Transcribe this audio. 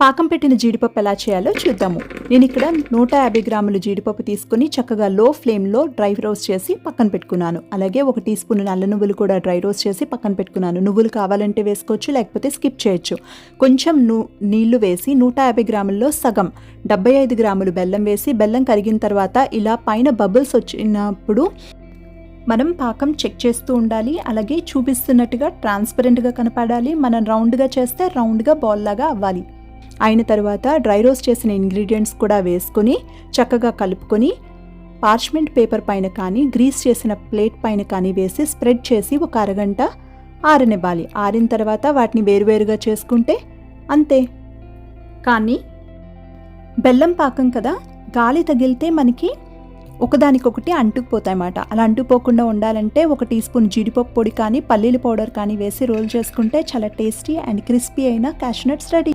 పాకం పెట్టిన జీడిపప్పు ఎలా చేయాలో చూద్దాము. నేను ఇక్కడ 150 గ్రాముల జీడిపప్పు తీసుకుని చక్కగా లో ఫ్లేమ్లో డ్రై రోస్ట్ చేసి పక్కన పెట్టుకున్నాను. అలాగే 1 టీ స్పూన్ నల్ల నువ్వులు కూడా డ్రై రోస్ట్ చేసి పక్కన పెట్టుకున్నాను. నువ్వులు కావాలంటే వేసుకోవచ్చు, లేకపోతే స్కిప్ చేయొచ్చు. కొంచెం నీళ్లు వేసి 150 గ్రాముల్లో సగం 75 గ్రాములు బెల్లం వేసి బెల్లం కరిగిన తర్వాత ఇలా పైన బబుల్స్ వచ్చినప్పుడు మనం పాకం చెక్ చేస్తూ ఉండాలి. అలాగే చూపిస్తున్నట్టుగా ట్రాన్స్పరెంట్గా కనపడాలి. మనం రౌండ్గా చేస్తే రౌండ్గా బాల్ లాగా అవ్వాలి. అయిన తర్వాత డ్రై రోస్ట్ చేసిన ఇంగ్రీడియంట్స్ కూడా వేసుకొని చక్కగా కలుపుకొని పార్చ్మెంట్ పేపర్ పైన కానీ గ్రీస్ చేసిన ప్లేట్ పైన కానీ వేసి స్ప్రెడ్ చేసి ఒక అరగంట ఆరనివ్వాలి. ఆరిన తర్వాత వాటిని వేరువేరుగా చేసుకుంటే అంతే. కానీ బెల్లం పాకం కదా, గాలి తగిలితే మనకి ఒకదానికొకటి అంటుకుపోతాయన్నమాట. అలా అంటుకుపోకుండా ఉండాలంటే 1 టీ స్పూన్ జీడిపప్పు పొడి కానీ పల్లీల పౌడర్ కానీ వేసి రోల్ చేసుకుంటే చాలా టేస్టీ అండ్ క్రిస్పీ అయిన క్యాష్నట్స్ రెడీ.